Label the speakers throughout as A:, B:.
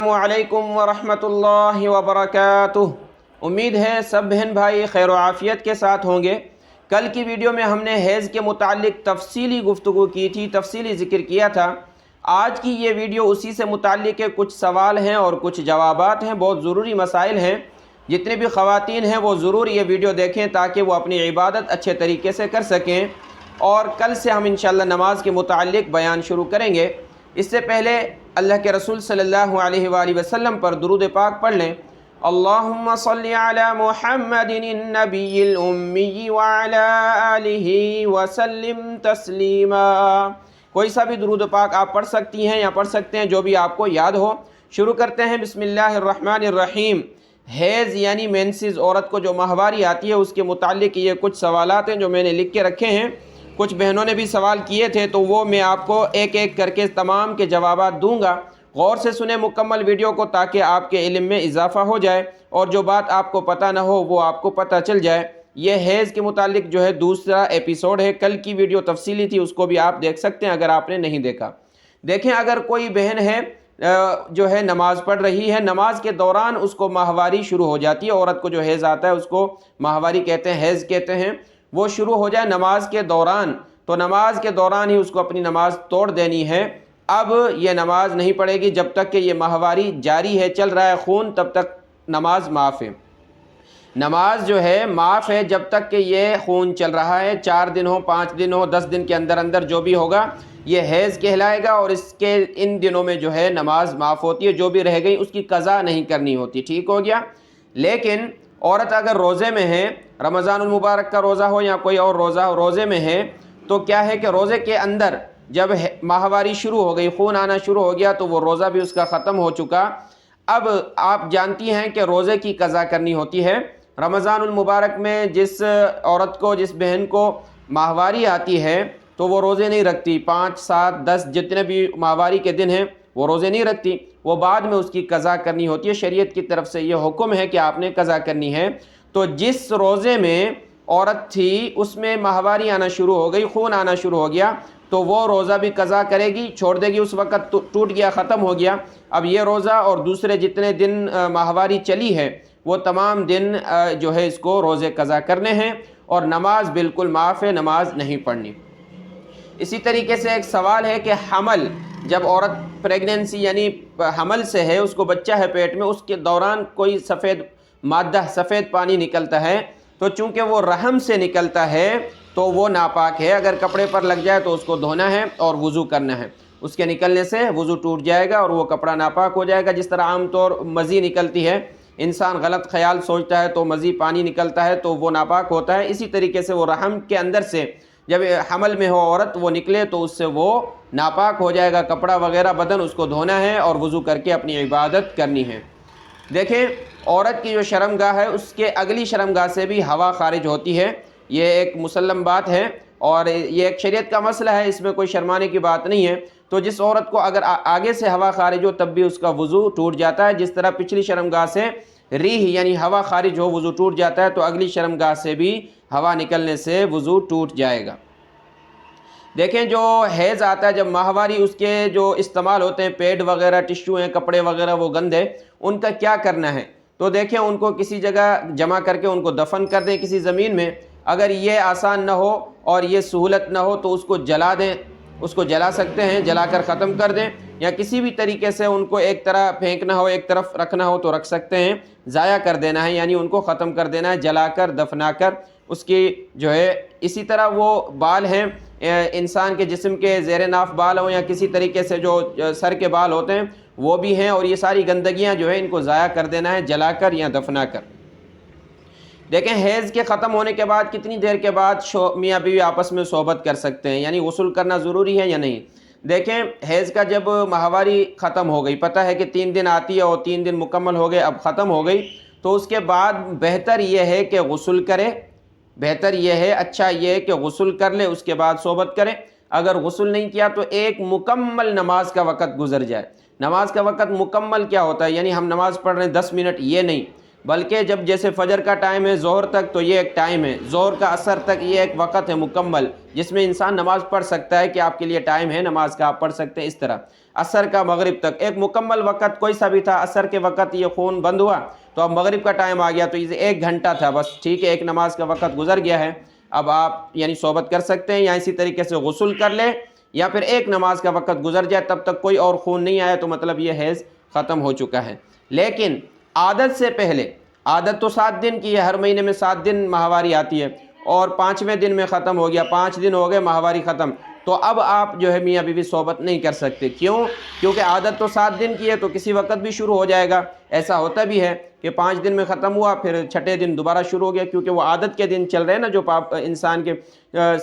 A: السلام علیکم ورحمۃ اللہ وبرکاتہ۔ امید ہے سب بہن بھائی خیر و عافیت کے ساتھ ہوں گے۔ کل کی ویڈیو میں ہم نے حیض کے متعلق تفصیلی گفتگو کی تھی، تفصیلی ذکر کیا تھا۔ آج کی یہ ویڈیو اسی سے متعلق ہے، کچھ سوال ہیں اور کچھ جوابات ہیں، بہت ضروری مسائل ہیں۔ جتنے بھی خواتین ہیں وہ ضرور یہ ویڈیو دیکھیں تاکہ وہ اپنی عبادت اچھے طریقے سے کر سکیں، اور کل سے ہم انشاءاللہ نماز کے متعلق بیان شروع کریں گے۔ اس سے پہلے اللہ کے رسول صلی اللہ علیہ وآلہ وسلم پر درود پاک پڑھ لیں۔ اللہم صلی علی محمد النبی الامی وعلی آلہ وسلم تسلیما۔ کوئی سا بھی درود پاک آپ پڑھ سکتی ہیں یا پڑھ سکتے ہیں، جو بھی آپ کو یاد ہو۔ شروع کرتے ہیں، بسم اللہ الرحمن الرحیم۔ حیض یعنی مینسز، عورت کو جو ماہواری آتی ہے، اس کے متعلق یہ کچھ سوالات ہیں جو میں نے لکھ کے رکھے ہیں۔ کچھ بہنوں نے بھی سوال کیے تھے تو وہ میں آپ کو ایک ایک کر کے تمام کے جوابات دوں گا۔ غور سے سنیں مکمل ویڈیو کو تاکہ آپ کے علم میں اضافہ ہو جائے اور جو بات آپ کو پتہ نہ ہو وہ آپ کو پتہ چل جائے۔ یہ حیض کے متعلق جو ہے دوسرا ایپیسوڈ ہے، کل کی ویڈیو تفصیلی تھی، اس کو بھی آپ دیکھ سکتے ہیں اگر آپ نے نہیں دیکھا۔ دیکھیں، اگر کوئی بہن ہے جو ہے نماز پڑھ رہی ہے، نماز کے دوران اس کو ماہواری شروع ہو جاتی ہے، عورت کو جو حیض آتا ہے اس کو ماہواری کہتے ہیں، حیض کہتے ہیں، وہ شروع ہو جائے نماز کے دوران، تو نماز کے دوران ہی اس کو اپنی نماز توڑ دینی ہے۔ اب یہ نماز نہیں پڑھے گی جب تک کہ یہ ماہواری جاری ہے، چل رہا ہے خون، تب تک نماز معاف ہے۔ نماز جو ہے معاف ہے جب تک کہ یہ خون چل رہا ہے، 4 دن ہو، 5 دن ہو، 10 دن کے اندر اندر جو بھی ہوگا یہ حیض کہلائے گا، اور اس کے ان دنوں میں جو ہے نماز معاف ہوتی ہے، جو بھی رہ گئی اس کی قضا نہیں کرنی ہوتی۔ ٹھیک ہو گیا؟ لیکن عورت اگر روزے میں ہے، رمضان المبارک کا روزہ ہو یا کوئی اور روزے میں ہے، تو کیا ہے کہ روزے کے اندر جب ماہواری شروع ہو گئی، خون آنا شروع ہو گیا، تو وہ روزہ بھی اس کا ختم ہو چکا۔ اب آپ جانتی ہیں کہ روزے کی قضا کرنی ہوتی ہے۔ رمضان المبارک میں جس عورت کو، جس بہن کو ماہواری آتی ہے تو وہ روزے نہیں رکھتی، 5، 7، 10 جتنے بھی ماہواری کے دن ہیں وہ روزے نہیں رکھتی، وہ بعد میں اس کی قضا کرنی ہوتی ہے۔ شریعت کی طرف سے یہ حکم ہے کہ آپ نے قضا کرنی ہے۔ تو جس روزے میں عورت تھی اس میں ماہواری آنا شروع ہو گئی، خون آنا شروع ہو گیا، تو وہ روزہ بھی قضا کرے گی، چھوڑ دے گی، اس وقت ٹوٹ گیا، ختم ہو گیا۔ اب یہ روزہ اور دوسرے جتنے دن ماہواری چلی ہے وہ تمام دن جو ہے اس کو روزے قضا کرنے ہیں، اور نماز بالکل معاف ہے، نماز نہیں پڑھنی۔ اسی طریقے سے ایک سوال ہے کہ حمل، جب عورت پریگننسی یعنی حمل سے ہے، اس کو بچہ ہے پیٹ میں، اس کے دوران کوئی سفید مادہ، سفید پانی نکلتا ہے، تو چونکہ وہ رحم سے نکلتا ہے تو وہ ناپاک ہے۔ اگر کپڑے پر لگ جائے تو اس کو دھونا ہے اور وضو کرنا ہے، اس کے نکلنے سے وضو ٹوٹ جائے گا اور وہ کپڑا ناپاک ہو جائے گا۔ جس طرح عام طور مزی نکلتی ہے، انسان غلط خیال سوچتا ہے تو مزی پانی نکلتا ہے تو وہ ناپاک ہوتا ہے، اسی طریقے سے وہ رحم کے اندر سے جب حمل میں ہو عورت وہ نکلے تو اس سے وہ ناپاک ہو جائے گا، کپڑا وغیرہ بدن اس کو دھونا ہے اور وضو کر کے اپنی عبادت کرنی ہے۔ دیکھیں، عورت کی جو شرمگاہ ہے اس کے اگلی شرمگاہ سے بھی ہوا خارج ہوتی ہے، یہ ایک مسلم بات ہے اور یہ ایک شریعت کا مسئلہ ہے، اس میں کوئی شرمانے کی بات نہیں ہے۔ تو جس عورت کو اگر آگے سے ہوا خارج ہو تب بھی اس کا وضو ٹوٹ جاتا ہے، جس طرح پچھلی شرمگاہ سے ریح یعنی ہوا خارج ہو وضو ٹوٹ جاتا ہے، تو اگلی شرمگاہ سے بھی ہوا نکلنے سے وضو ٹوٹ جائے گا۔ دیکھیں، جو حیض آتا ہے، جب ماہواری، اس کے جو استعمال ہوتے ہیں، پیڈ وغیرہ، ٹشو ہیں، کپڑے وغیرہ وہ گندے، ان کا کیا کرنا ہے؟ تو دیکھیں، ان کو کسی جگہ جمع کر کے ان کو دفن کر دیں کسی زمین میں۔ اگر یہ آسان نہ ہو اور یہ سہولت نہ ہو تو اس کو جلا دیں، اس کو جلا سکتے ہیں، جلا کر ختم کر دیں، یا کسی بھی طریقے سے ان کو ایک طرح پھینکنا ہو، ایک طرف رکھنا ہو تو رکھ سکتے ہیں، ضائع کر دینا ہے، یعنی ان کو ختم کر دینا ہے، جلا کر، دفنا کر۔ اس کی جو ہے اسی طرح وہ بال ہیں، انسان کے جسم کے زیر ناف بال ہوں یا کسی طریقے سے جو سر کے بال ہوتے ہیں وہ بھی ہیں، اور یہ ساری گندگیاں جو ہے ان کو ضائع کر دینا ہے، جلا کر یا دفنا کر۔ دیکھیں، حیض کے ختم ہونے کے بعد کتنی دیر کے بعد میاں بیوی آپس میں صحبت کر سکتے ہیں، یعنی غسل کرنا ضروری ہے یا نہیں؟ دیکھیں، حیض کا جب ماہواری ختم ہو گئی، پتہ ہے کہ 3 دن آتی ہے اور 3 دن مکمل ہو گئے، اب ختم ہو گئی، تو اس کے بعد بہتر یہ ہے کہ غسل کرے، بہتر یہ ہے، اچھا یہ ہے کہ غسل کر لے، اس کے بعد صحبت کرے۔ اگر غسل نہیں کیا تو ایک مکمل نماز کا وقت گزر جائے۔ نماز کا وقت مکمل کیا ہوتا ہے؟ یعنی ہم نماز پڑھ رہے ہیں 10 منٹ، یہ نہیں، بلکہ جب جیسے فجر کا ٹائم ہے ظہر تک تو یہ ایک ٹائم ہے، ظہر کا عصر تک یہ ایک وقت ہے مکمل جس میں انسان نماز پڑھ سکتا ہے کہ آپ کے لیے ٹائم ہے نماز کا، آپ پڑھ سکتے ہیں۔ اس طرح عصر کا مغرب تک ایک مکمل وقت کوئی سا بھی تھا، عصر کے وقت یہ خون بند ہوا تو اب مغرب کا ٹائم آ گیا تو یہ 1 گھنٹہ تھا بس، ٹھیک ہے، ایک نماز کا وقت گزر گیا ہے، اب آپ یعنی صحبت کر سکتے ہیں، یا اسی طریقے سے غسل کر لیں، یا پھر ایک نماز کا وقت گزر جائے تب تک کوئی اور خون نہیں آیا تو مطلب یہ حیض ختم ہو چکا ہے۔ لیکن عادت سے پہلے، عادت تو 7 دن کی ہے، ہر مہینے میں 7 دن ماہواری آتی ہے، اور 5ویں دن میں ختم ہو گیا، 5 دن ہو گئے ماہواری ختم، تو اب آپ جو ہے میاں بیوی صحبت نہیں کر سکتے۔ کیوں؟ کیونکہ عادت تو 7 دن کی ہے تو کسی وقت بھی شروع ہو جائے گا۔ ایسا ہوتا بھی ہے کہ 5 دن میں ختم ہوا پھر 6ٹھے دن دوبارہ شروع ہو گیا، کیونکہ وہ عادت کے دن چل رہے ہیں نا، جو انسان کے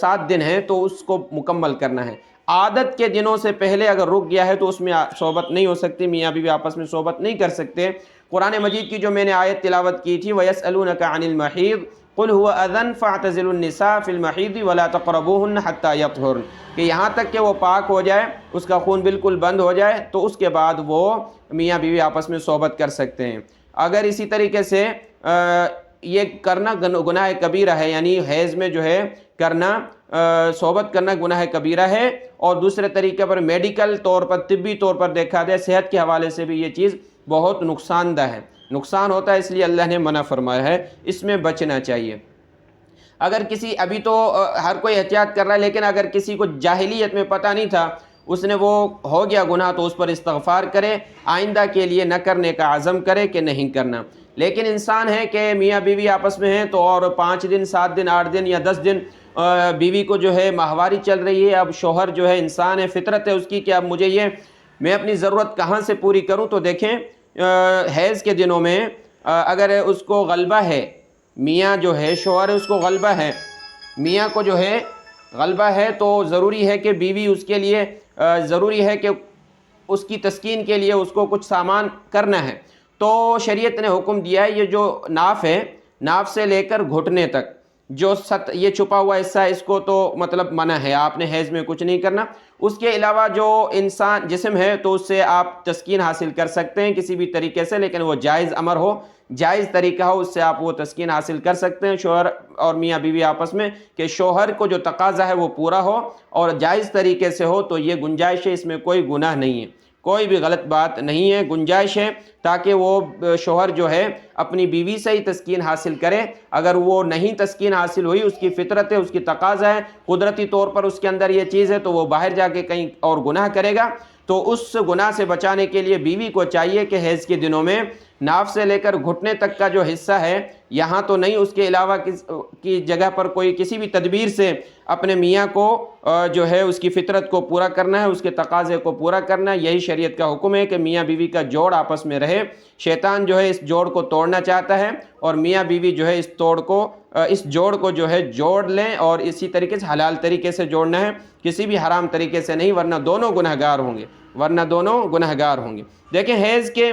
A: 7 دن ہیں تو اس کو مکمل کرنا ہے۔ عادت کے دنوں سے پہلے اگر رک گیا ہے تو اس میں صحبت نہیں ہو سکتی، میاں بیوی آپس میں صحبت نہیں کر سکتے۔ قرآن مجید کی جو میں نے آیت تلاوت کی تھی وَيَسْأَلُونَكَ عَنِ الْمَحِيضِ قُلْ هُوَ أَذًى فَاعْتَزِلُوا النِّسَاءَ فِي الْمَحِيضِ وَلَا تَقْرَبُوهُنَّ حَتَّى يَطْهُرْنَ، کہ یہاں تک کہ وہ پاک ہو جائے، اس کا خون بالکل بند ہو جائے تو اس کے بعد وہ میاں بیوی آپس میں صحبت کر سکتے ہیں۔ اگر اسی طریقے سے یہ کرنا گناہ کبیرہ ہے، یعنی حیض میں جو ہے کرنا صحبت کرنا گناہ کبیرہ ہے، اور دوسرے طریقے پر میڈیکل طور پر، طبی طور پر دیکھا جائے، صحت کے حوالے سے بھی یہ چیز بہت نقصان دہ ہے، نقصان ہوتا ہے، اس لیے اللہ نے منع فرمایا ہے، اس میں بچنا چاہیے۔ اگر کسی، ابھی تو ہر کوئی احتیاط کر رہا ہے، لیکن اگر کسی کو جاہلیت میں پتہ نہیں تھا، اس نے وہ ہو گیا گناہ، تو اس پر استغفار کرے، آئندہ کے لیے نہ کرنے کا عزم کرے کہ نہیں کرنا۔ لیکن انسان ہے کہ میاں بیوی آپس میں ہیں تو اور 5 دن 7 دن 8 دن یا 10 دن بیوی کو جو ہے ماہواری چل رہی ہے، اب شوہر جو ہے انسان ہے، فطرت ہے اس کی کہ اب مجھے یہ، میں اپنی ضرورت کہاں سے پوری کروں؟ تو دیکھیں حیض کے دنوں میں اگر اس کو غلبہ ہے، میاں جو ہے شوہر ہے اس کو غلبہ ہے، میاں کو جو ہے غلبہ ہے، تو ضروری ہے کہ بیوی اس کے لیے، ضروری ہے کہ اس کی تسکین کے لیے اس کو کچھ سامان کرنا ہے۔ تو شریعت نے حکم دیا ہے یہ جو ناف ہے، ناف سے لے کر گھٹنے تک جو یہ چھپا ہوا حصہ ہے، اس کو تو مطلب منع ہے، آپ نے حیض میں کچھ نہیں کرنا۔ اس کے علاوہ جو انسان جسم ہے تو اس سے آپ تسکین حاصل کر سکتے ہیں کسی بھی طریقے سے، لیکن وہ جائز امر ہو، جائز طریقہ ہو، اس سے آپ وہ تسکین حاصل کر سکتے ہیں شوہر اور میاں بیوی آپس میں، کہ شوہر کو جو تقاضا ہے وہ پورا ہو اور جائز طریقے سے ہو، تو یہ گنجائش ہے، اس میں کوئی گناہ نہیں ہے، کوئی بھی غلط بات نہیں ہے، گنجائش ہے تاکہ وہ شوہر جو ہے اپنی بیوی سے ہی تسکین حاصل کرے۔ اگر وہ نہیں تسکین حاصل ہوئی، اس کی فطرت ہے، اس کی تقاضا ہے، قدرتی طور پر اس کے اندر یہ چیز ہے، تو وہ باہر جا کے کہیں اور گناہ کرے گا۔ تو اس گناہ سے بچانے کے لیے بیوی کو چاہیے کہ حیض کے دنوں میں ناف سے لے کر گھٹنے تک کا جو حصہ ہے، یہاں تو نہیں، اس کے علاوہ کی جگہ پر کوئی کسی بھی تدبیر سے اپنے میاں کو جو ہے اس کی فطرت کو پورا کرنا ہے، اس کے تقاضے کو پورا کرنا ہے۔ یہی شریعت کا حکم ہے کہ میاں بیوی کا جوڑ آپس میں رہے۔ شیطان جو ہے اس جوڑ کو توڑنا چاہتا ہے، اور میاں بیوی جو ہے اس جوڑ کو جو ہے جوڑ لیں، اور اسی طریقے سے حلال طریقے سے جوڑنا ہے، کسی بھی حرام طریقے سے نہیں، ورنہ دونوں گنہگار ہوں گے۔ دیکھیں حیض کے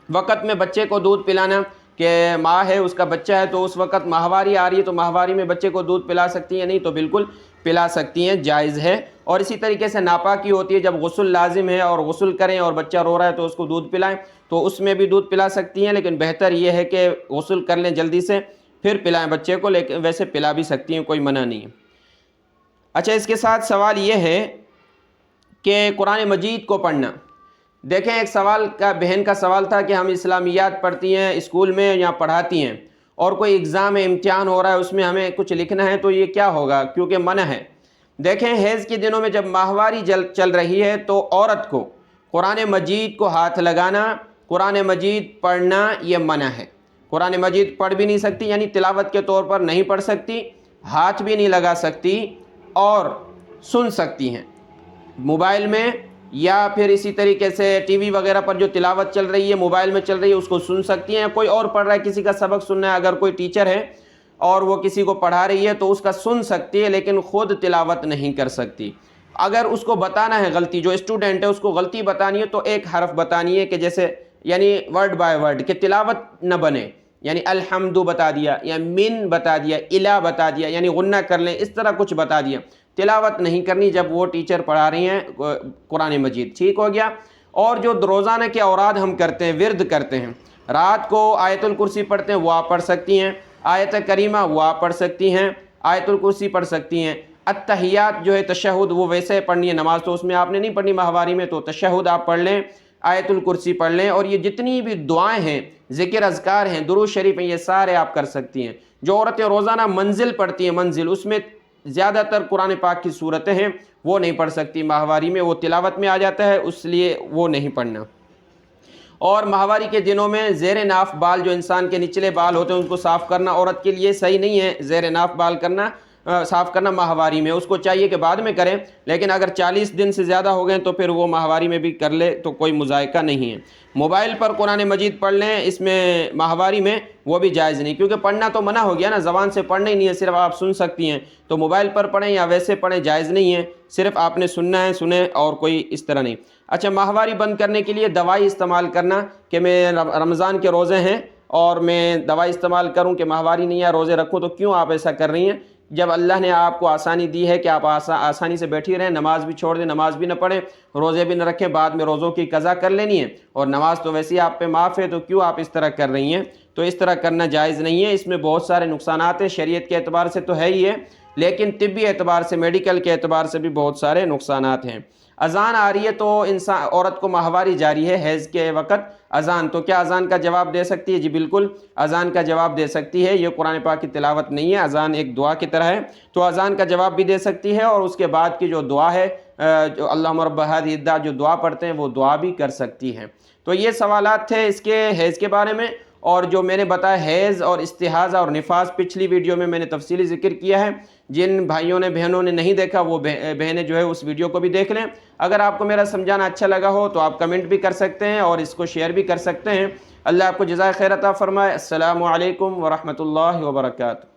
A: وقت میں بچے کو دودھ پلانا، کہ ماں ہے اس کا بچہ ہے تو اس وقت ماہواری آ رہی ہے تو ماہواری میں بچے کو دودھ پلا سکتی ہیں؟ نہیں، تو بالکل پلا سکتی ہیں، جائز ہے۔ اور اسی طریقے سے ناپاکی ہوتی ہے جب غسل لازم ہے اور غسل کریں اور بچہ رو رہا ہے تو اس کو دودھ پلائیں، تو اس میں بھی دودھ پلا سکتی ہیں، لیکن بہتر یہ ہے کہ غسل کر لیں جلدی سے پھر پلائیں بچے کو، لیکن ویسے پلا بھی سکتی ہیں، کوئی منع نہیں ہے۔ اچھا، اس کے ساتھ سوال یہ ہے کہ قرآن مجید کو پڑھنا، دیکھیں ایک سوال کا، بہن کا سوال تھا کہ ہم اسلامیات پڑھتی ہیں اسکول میں یا پڑھاتی ہیں، اور کوئی اگزام امتحان ہو رہا ہے اس میں ہمیں کچھ لکھنا ہے تو یہ کیا ہوگا، کیونکہ منع ہے۔ دیکھیں حیض کے دنوں میں جب ماہواری چل رہی ہے تو عورت کو قرآن مجید کو ہاتھ لگانا، قرآن مجید پڑھنا یہ منع ہے۔ قرآن مجید پڑھ بھی نہیں سکتی، یعنی تلاوت کے طور پر نہیں پڑھ سکتی، ہاتھ بھی نہیں لگا سکتی، اور سن سکتی ہیں موبائل میں، یا پھر اسی طریقے سے ٹی وی وغیرہ پر جو تلاوت چل رہی ہے موبائل میں چل رہی ہے اس کو سن سکتی ہیں، کوئی اور پڑھ رہا ہے، کسی کا سبق سننا ہے، اگر کوئی ٹیچر ہے اور وہ کسی کو پڑھا رہی ہے تو اس کا سن سکتی ہے، لیکن خود تلاوت نہیں کر سکتی۔ اگر اس کو بتانا ہے غلطی، جو اسٹوڈنٹ ہے اس کو غلطی بتانی ہے تو ایک حرف بتانی ہے، کہ جیسے یعنی ورڈ بائی ورڈ، کہ تلاوت نہ بنے، یعنی الحمد بتا دیا یا من بتا دیا، الہ بتا دیا، یعنی غنہ کر لیں، اس طرح کچھ بتا دیا، تلاوت نہیں کرنی جب وہ ٹیچر پڑھا رہی ہیں قرآن مجید، ٹھیک ہو گیا۔ اور جو روزانہ کے اوراد ہم کرتے ہیں، ورد کرتے ہیں، رات کو آیت الکرسی پڑھتے ہیں وہ آپ پڑھ سکتی ہیں، آیت کریمہ وہ آپ پڑھ سکتی ہیں، آیت الکرسی پڑھ سکتی ہیں۔ التحیات جو ہے تشہد وہ ویسے پڑھنی ہے، نماز تو اس میں آپ نے نہیں پڑھنی ماہواری میں، تو تشہد آپ پڑھ لیں، آیت الکرسی پڑھ لیں، اور یہ جتنی بھی دعائیں ہیں، ذکر اذکار ہیں، درود شریف ہیں، یہ سارے آپ کر سکتی ہیں۔ جو عورتیں روزانہ منزل پڑھتی ہیں، منزل اس میں زیادہ تر قرآن پاک کی صورتیں ہیں، وہ نہیں پڑھ سکتی ماہواری میں، وہ تلاوت میں آ جاتا ہے، اس لیے وہ نہیں پڑھنا۔ اور ماہواری کے دنوں میں زیر ناف بال، جو انسان کے نچلے بال ہوتے ہیں ان کو صاف کرنا عورت کے لیے صحیح نہیں ہے، زیر ناف بال کرنا صاف کرنا ماہواری میں، اس کو چاہیے کہ بعد میں کریں، لیکن اگر 40 دن سے زیادہ ہو گئے تو پھر وہ ماہواری میں بھی کر لے تو کوئی مذائقہ نہیں ہے۔ موبائل پر قرآن مجید پڑھ لیں اس میں ماہواری میں، وہ بھی جائز نہیں، کیونکہ پڑھنا تو منع ہو گیا نا، زبان سے پڑھنا ہی نہیں ہے، صرف آپ سن سکتی ہیں، تو موبائل پر پڑھیں یا ویسے پڑھیں جائز نہیں ہے، صرف آپ نے سننا ہے سنیں، اور کوئی اس طرح نہیں۔ اچھا، ماہواری بند کرنے کے لیے دوائی استعمال کرنا، کہ میں رمضان کے روزے ہیں اور میں دوائی استعمال کروں کہ ماہواری نہیں ہے روزے رکھوں، تو کیوں آپ ایسا کر رہی ہیں؟ جب اللہ نے آپ کو آسانی دی ہے کہ آپ آسانی سے بیٹھی رہیں، نماز بھی چھوڑ دیں، نماز بھی نہ پڑھیں، روزے بھی نہ رکھیں، بعد میں روزوں کی قضا کر لینی ہے، اور نماز تو ویسے ہی آپ پہ معاف ہے، تو کیوں آپ اس طرح کر رہی ہیں؟ تو اس طرح کرنا جائز نہیں ہے، اس میں بہت سارے نقصانات ہیں، شریعت کے اعتبار سے تو ہے ہی ہے، لیکن طبی اعتبار سے، میڈیکل کے اعتبار سے بھی بہت سارے نقصانات ہیں۔ اذان آ رہی ہے تو عورت کو ماہواری جاری ہے حیض کے وقت، اذان، تو کیا اذان کا جواب دے سکتی ہے؟ جی بالکل اذان کا جواب دے سکتی ہے، یہ قرآن پاک کی تلاوت نہیں ہے، اذان ایک دعا کی طرح ہے، تو اذان کا جواب بھی دے سکتی ہے، اور اس کے بعد کی جو دعا ہے، جو اللہم رب ہذہ الدعوۃ جو دعا پڑھتے ہیں وہ دعا بھی کر سکتی ہیں۔ تو یہ سوالات تھے اس کے حیض کے بارے میں، اور جو میں نے بتایا حیض اور استحاضہ اور نفاس پچھلی ویڈیو میں نے تفصیلی ذکر کیا ہے، جن بھائیوں نے بہنوں نے نہیں دیکھا وہ بہنیں جو ہے اس ویڈیو کو بھی دیکھ لیں۔ اگر آپ کو میرا سمجھانا اچھا لگا ہو تو آپ کمنٹ بھی کر سکتے ہیں اور اس کو شیئر بھی کر سکتے ہیں۔ اللہ آپ کو جزائے خیر عطا فرمائے۔ السلام علیکم ورحمۃ اللہ وبرکاتہ۔